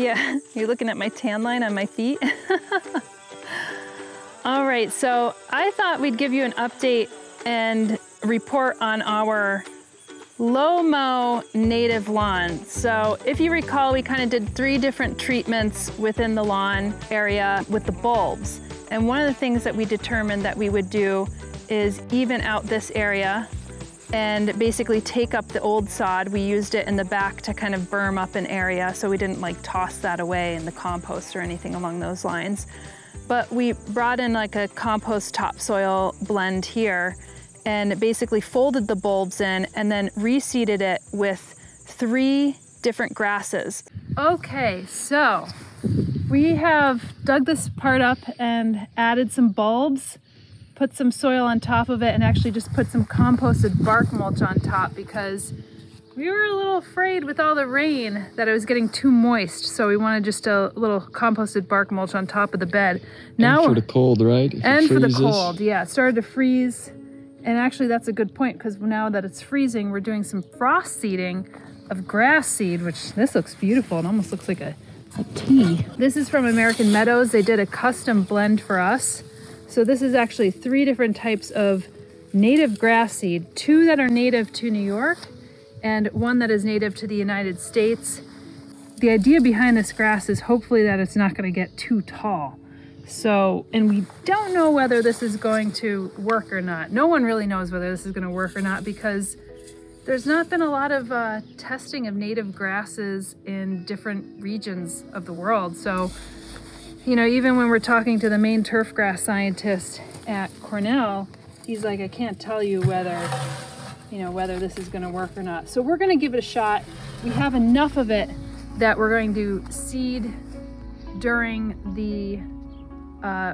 Yeah, you're looking at my tan line on my feet. All right, so I thought we'd give you an update and report on our low-mow native lawn. So if you recall, we kind of did 3 different treatments within the lawn area with the bulbs. And one of the things that we determined that we would do is even out this area and basically take up the old sod. We used it in the back to kind of berm up an area, so we didn't like toss that away in the compost or anything along those lines. But we brought in like a compost topsoil blend here and basically folded the bulbs in and then reseeded it with 3 different grasses. Okay, so we have dug this part up and added some bulbs, put some soil on top of it, and actually just put some composted bark mulch on top because we were a little afraid with all the rain that it was getting too moist. So we wanted just a little composted bark mulch on top of the bed. Now, and for the cold, right? And for the cold, yeah. It started to freeze. And actually that's a good point because now that it's freezing, we're doing some frost seeding of grass seed, which this looks beautiful. It almost looks like a tea. This is from American Meadows. They did a custom blend for us. So this is actually 3 different types of native grass seed, 2 that are native to New York and 1 that is native to the United States. The idea behind this grass is hopefully that it's not going to get too tall. So, and we don't know whether this is going to work or not. No one really knows whether this is going to work or not because there's not been a lot of testing of native grasses in different regions of the world. So, you know, even when we're talking to the main turf grass scientist at Cornell, he's like, I can't tell you whether, you know, whether this is going to work or not. So we're going to give it a shot. We have enough of it that we're going to seed during the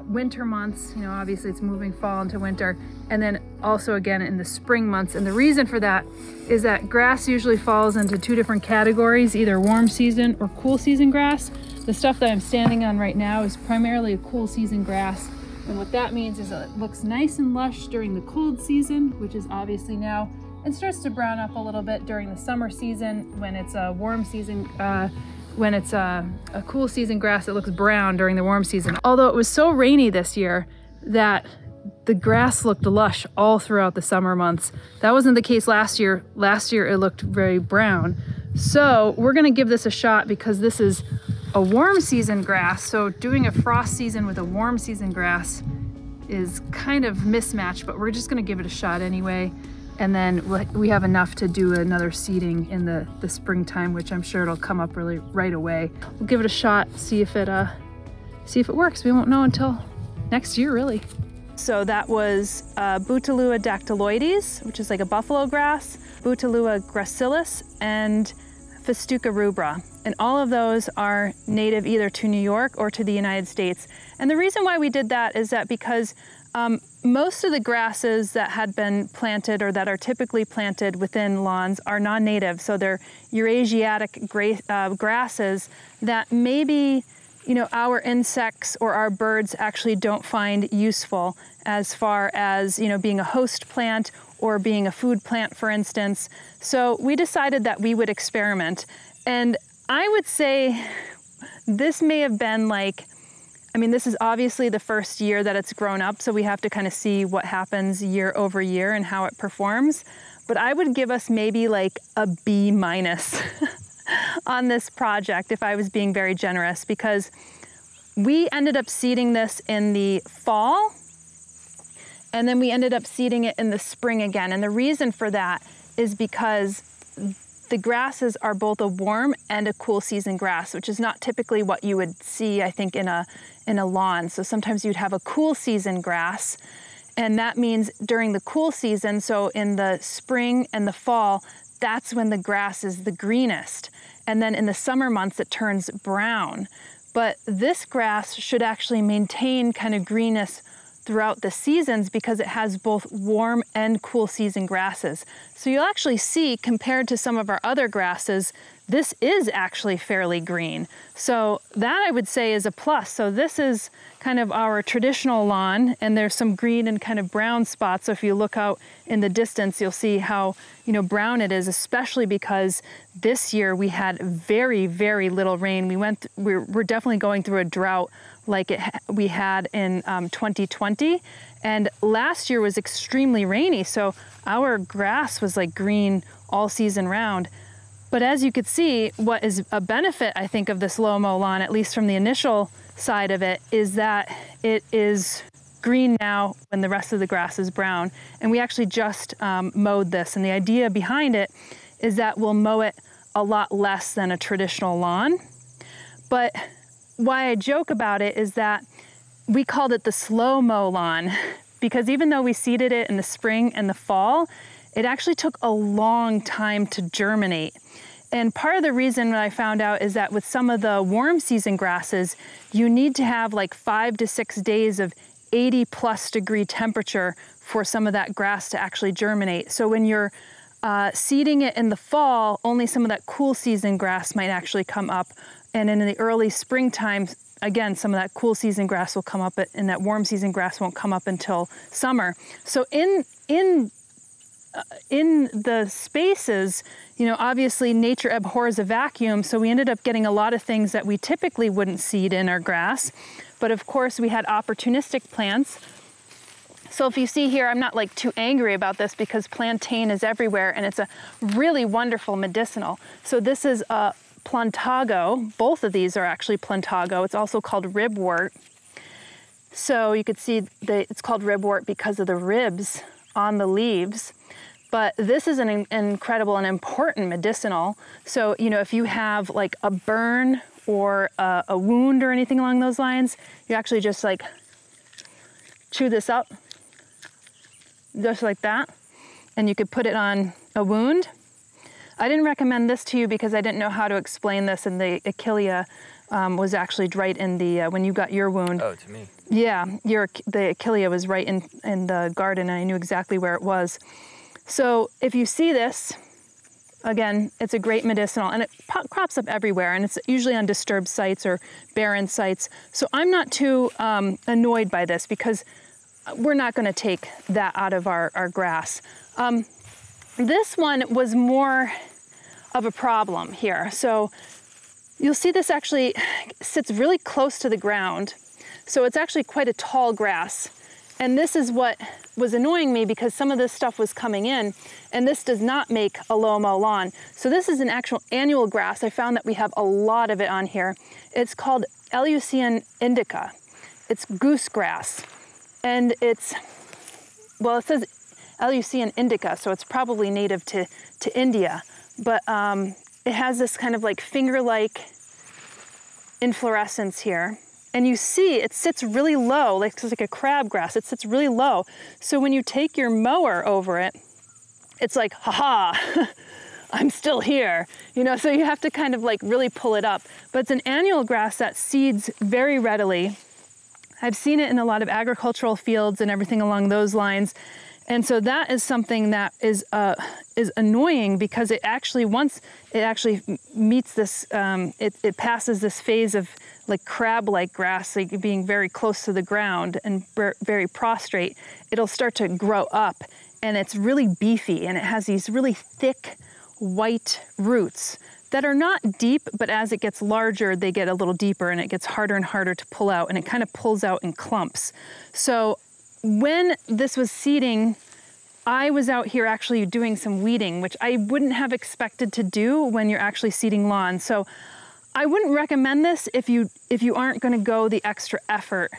winter months. You know, obviously it's moving fall into winter, and then also again in the spring months. And the reason for that is that grass usually falls into 2 different categories, either warm season or cool season grass. The stuff that I'm standing on right now is primarily a cool season grass. And what that means is that it looks nice and lush during the cold season, which is obviously now, and starts to brown up a little bit during the summer season. When it's a warm season, when it's a cool season grass, it looks brown during the warm season. Although it was so rainy this year that the grass looked lush all throughout the summer months. That wasn't the case last year. Last year it looked very brown. So we're gonna give this a shot because this is a warm season grass. So doing a frost season with a warm season grass is kind of mismatched, but we're just gonna give it a shot anyway. And then we have enough to do another seeding in the springtime, which I'm sure it'll come up really right away. We'll give it a shot, see if it works. We won't know until next year, really. So that was Bouteloua dactyloides, which is like a buffalo grass, Bouteloua gracilis, and Festuca rubra. And all of those are native either to New York or to the United States. And the reason why we did that is that because most of the grasses that had been planted or that are typically planted within lawns are non-native. So they're Eurasiatic grasses that maybe, you know, our insects or our birds actually don't find useful as far as, you know, being a host plant or being a food plant, for instance. So we decided that we would experiment. And I would say this may have been like, I mean, this is obviously the first year that it's grown up, so we have to kind of see what happens year over year and how it performs. But I would give us maybe like a B- on this project if I was being very generous, because we ended up seeding this in the fall, and then we ended up seeding it in the spring again. And the reason for that is because the grasses are both a warm and a cool season grass, which is not typically what you would see, I think, in a lawn. So sometimes you'd have a cool season grass, and that means during the cool season, so in the spring and the fall, that's when the grass is the greenest. And then in the summer months, it turns brown. But this grass should actually maintain kind of greenness throughout the seasons because it has both warm and cool season grasses. So you'll actually see, compared to some of our other grasses, this is actually fairly green. So that I would say is a plus. So this is kind of our traditional lawn, and there's some green and kind of brown spots. So if you look out in the distance, you'll see how, you know, brown it is, especially because this year we had very, very little rain. We're definitely going through a drought like we had in 2020. And last year was extremely rainy. So our grass was like green all season round. But as you could see, what is a benefit, I think, of this LOW-MOW lawn, at least from the initial side of it, is that it is green now when the rest of the grass is brown. And we actually just mowed this. And the idea behind it is that we'll mow it a lot less than a traditional lawn. But why I joke about it is that we called it the slow-mow lawn, because even though we seeded it in the spring and the fall, it actually took a long time to germinate. And part of the reason that I found out is that with some of the warm season grasses, you need to have like 5 to 6 days of 80+ degree temperature for some of that grass to actually germinate. So when you're seeding it in the fall, only some of that cool season grass might actually come up. And in the early springtime, again, some of that cool season grass will come up, and that warm season grass won't come up until summer. So in the spaces, you know, obviously nature abhors a vacuum, so we ended up getting a lot of things that we typically wouldn't seed in our grass. But of course, we had opportunistic plants. So if you see here, I'm not like too angry about this because plantain is everywhere, and it's a really wonderful medicinal. So this is a Plantago. Both of these are actually Plantago. It's also called Ribwort. So you could see it's called Ribwort because of the ribs on the leaves. But this is an incredible and important medicinal. So, you know, if you have like a burn or a wound or anything along those lines, you actually just like chew this up, just like that, and you could put it on a wound. I didn't recommend this to you because I didn't know how to explain this, and the Achillea was actually right in the, when you got your wound. Oh, to me. Yeah, the Achillea was right in the garden, and I knew exactly where it was. So if you see this, again, it's a great medicinal, and it crops up everywhere, and it's usually on disturbed sites or barren sites. So I'm not too annoyed by this because we're not going to take that out of our grass. This one was more of a problem here. So you'll see this actually sits really close to the ground. So it's actually quite a tall grass. And this is what was annoying me because some of this stuff was coming in, and this does not make a LOW-MOW lawn. So this is an actual annual grass. I found that we have a lot of it on here. It's called Eleusine indica. It's goose grass. And it's, well, it says Eleusine indica, so it's probably native to India. But it has this kind of like finger-like inflorescence here. And you see it sits really low, like it's like a crabgrass. It sits really low. So when you take your mower over it, it's like, haha, I'm still here. You know, so you have to kind of like really pull it up. But it's an annual grass that seeds very readily. I've seen it in a lot of agricultural fields and everything along those lines. And so that is something that is annoying because it actually, once it actually meets this, it passes this phase of like crab-like grass, like being very close to the ground and very prostrate, it'll start to grow up, and it's really beefy, and it has these really thick white roots that are not deep, but as it gets larger, they get a little deeper, and it gets harder and harder to pull out, and it kind of pulls out in clumps. So when this was seeding, I was out here actually doing some weeding, which I wouldn't have expected to do when you're actually seeding lawns. So I wouldn't recommend this if you aren't going to go the extra effort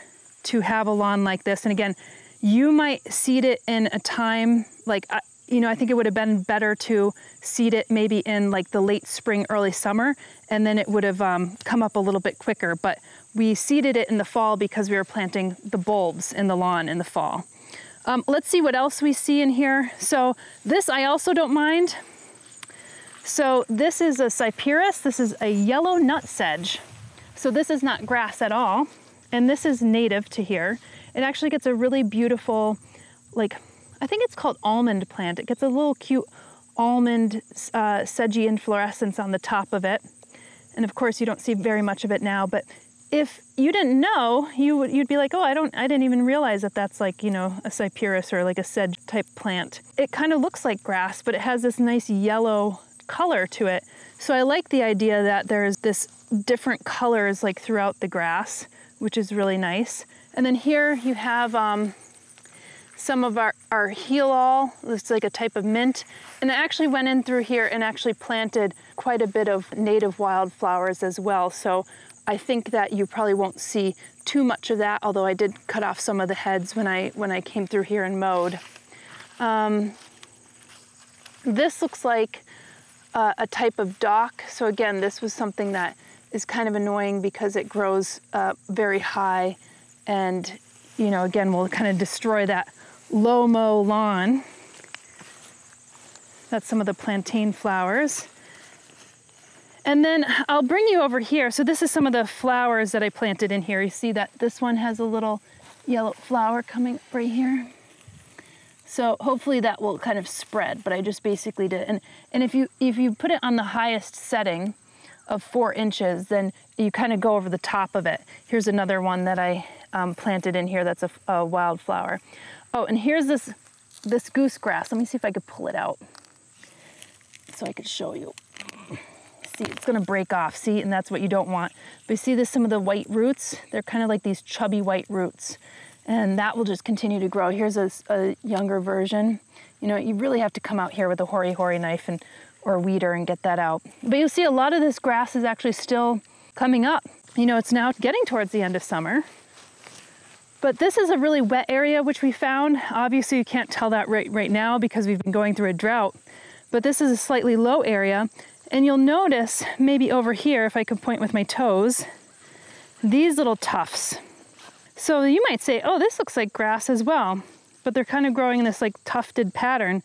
to have a lawn like this. And again, you might seed it in a time like, you know, I think it would have been better to seed it maybe in like the late spring, early summer, and then it would have come up a little bit quicker. But we seeded it in the fall because we were planting the bulbs in the lawn in the fall. Let's see what else we see in here. So this I also don't mind. So this is a Cyperus. This is a yellow nutsedge. So this is not grass at all. And this is native to here. It actually gets a really beautiful, like, I think it's called almond plant. It gets a little cute almond sedgy inflorescence on the top of it. And of course you don't see very much of it now, but if you didn't know, you'd be like, oh, I didn't even realize that that's like, you know, a Cyperus or like a sedge type plant. It kind of looks like grass, but it has this nice yellow color to it. So I like the idea that there's this different colors like throughout the grass, which is really nice. And then here you have some of our heal-all. It's like a type of mint. And I actually went in through here and actually planted quite a bit of native wildflowers as well. So I think that you probably won't see too much of that, although I did cut off some of the heads when I came through here and mowed. This looks like a type of dock. So again, this was something that is kind of annoying because it grows very high and, you know, again, will kind of destroy that LOW-MOW lawn. That's some of the plantain flowers. And then I'll bring you over here. So this is some of the flowers that I planted in here. You see that this one has a little yellow flower coming up right here. So hopefully that will kind of spread, but I just basically did. And if you put it on the highest setting of 4 inches, then you kind of go over the top of it. Here's another one that I planted in here that's a wildflower. Oh, and here's this goose grass. Let me see if I could pull it out so I could show you. See, it's gonna break off, see, and that's what you don't want. But you see this, some of the white roots? They're kind of like these chubby white roots. And that will just continue to grow. Here's a younger version. You know, you really have to come out here with a hoary knife or a weeder and get that out. But you'll see a lot of this grass is actually still coming up. You know, it's now getting towards the end of summer. But this is a really wet area, which we found. Obviously, you can't tell that right now because we've been going through a drought. But this is a slightly low area. And you'll notice, maybe over here, if I could point with my toes, these little tufts. So you might say, oh, this looks like grass as well, but they're kind of growing in this like tufted pattern.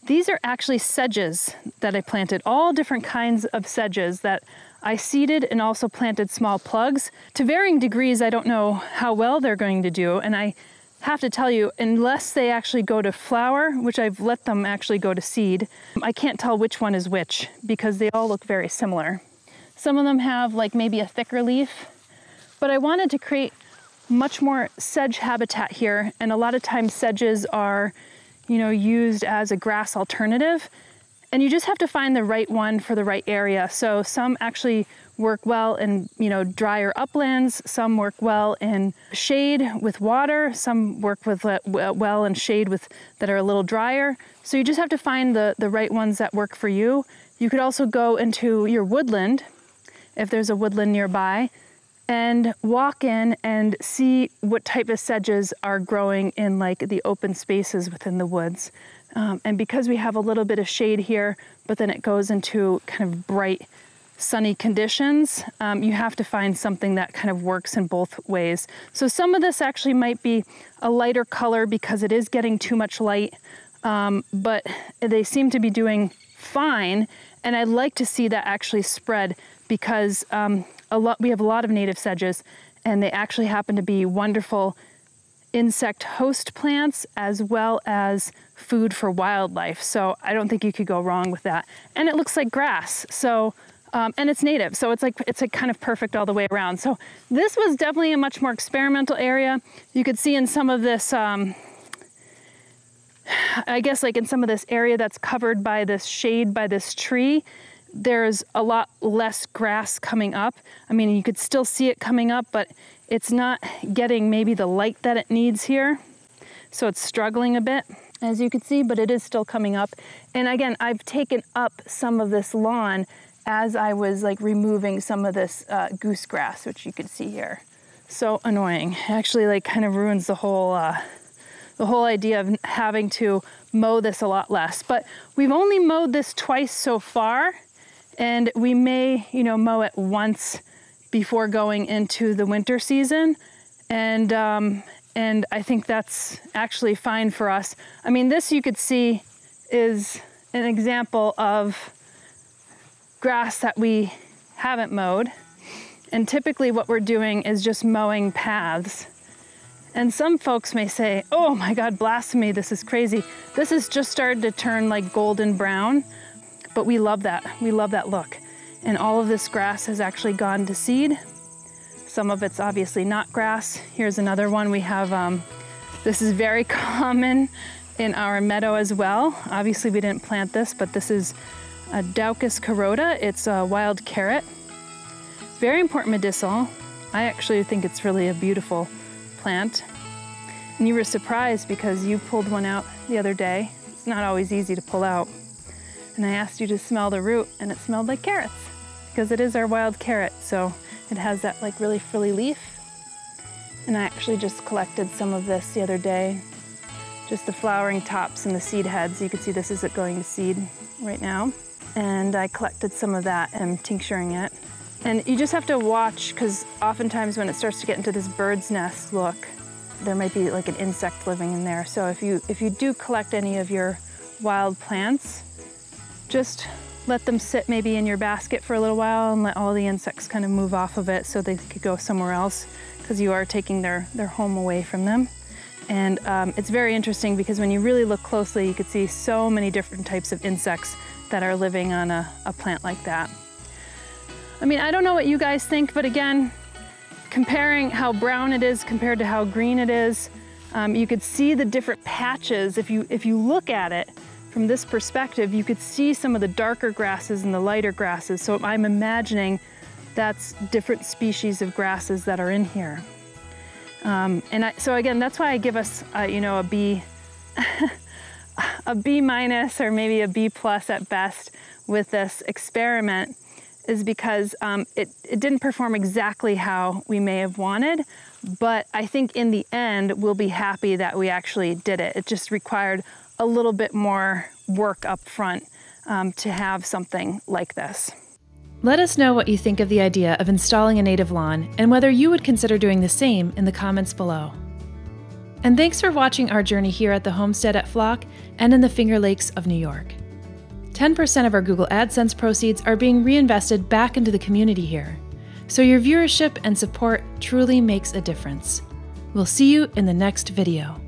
These are actually sedges that I planted, all different kinds of sedges that I seeded and also planted small plugs. To varying degrees, I don't know how well they're going to do. And I have to tell you, unless they actually go to flower, which I've let them actually go to seed, I can't tell which one is which because they all look very similar. Some of them have like maybe a thicker leaf, but I wanted to create much more sedge habitat here. And a lot of times sedges are, you know, used as a grass alternative. And you just have to find the right one for the right area. So some actually work well in, you know, drier uplands. Some work well in shade with water. Some work with well in shade that are a little drier. So you just have to find the right ones that work for you. You could also go into your woodland, if there's a woodland nearby, and walk in and see what type of sedges are growing in like the open spaces within the woods. And because we have a little bit of shade here, but then it goes into kind of bright, sunny conditions, you have to find something that kind of works in both ways. So some of this actually might be a lighter color because it is getting too much light, but they seem to be doing fine. And I'd like to see that actually spread because we have a lot of native sedges and they actually happen to be wonderful insect host plants as well as food for wildlife. So I don't think you could go wrong with that. And it looks like grass. So, and it's native. So it's like kind of perfect all the way around. So this was definitely a much more experimental area. You could see in some of this, I guess like in some of this area that's covered by this shade by this tree, there's a lot less grass coming up. I mean, you could still see it coming up, but it's not getting maybe the light that it needs here. So it's struggling a bit, as you can see, but it is still coming up. And again, I've taken up some of this lawn as I was like removing some of this goose grass, which you can see here. So annoying. It actually like kind of ruins the whole idea of having to mow this a lot less. But we've only mowed this twice so far. And we may, you know, mow it once before going into the winter season. And I think that's actually fine for us. I mean, this you could see is an example of grass that we haven't mowed. And typically what we're doing is just mowing paths. And some folks may say, oh my God, blasphemy, this is crazy. This has just started to turn like golden brown, but we love that. We love that look. And all of this grass has actually gone to seed. Some of it's obviously not grass. Here's another one we have. This is very common in our meadow as well. Obviously we didn't plant this, but this is a Daucus carota. It's a wild carrot. Very important medicinal. I actually think it's really a beautiful plant. And you were surprised because you pulled one out the other day. It's not always easy to pull out. And I asked you to smell the root and it smelled like carrots because it is our wild carrot. So it has that like really frilly leaf. And I actually just collected some of this the other day. Just the flowering tops and the seed heads. You can see this isn't going to seed right now. And I collected some of that and tincturing it. And you just have to watch because oftentimes when it starts to get into this bird's nest look, there might be like an insect living in there. So if you do collect any of your wild plants, just let them sit maybe in your basket for a little while and let all the insects kind of move off of it so they could go somewhere else because you are taking their home away from them. And it's very interesting because when you really look closely, you could see so many different types of insects that are living on a plant like that. I mean, I don't know what you guys think, but again, comparing how brown it is compared to how green it is, you could see the different patches. If you look at it from this perspective, you could see some of the darker grasses and the lighter grasses. So I'm imagining that's different species of grasses that are in here. So again, that's why I give us, you know, a B, a B minus or maybe a B plus at best with this experiment, is because it didn't perform exactly how we may have wanted, but I think in the end, we'll be happy that we actually did it. It just required a little bit more work up front to have something like this. Let us know what you think of the idea of installing a native lawn and whether you would consider doing the same in the comments below. And thanks for watching our journey here at the homestead at Flock and in the Finger Lakes of New York. 10% of our Google AdSense proceeds are being reinvested back into the community here, so your viewership and support truly makes a difference. We'll see you in the next video.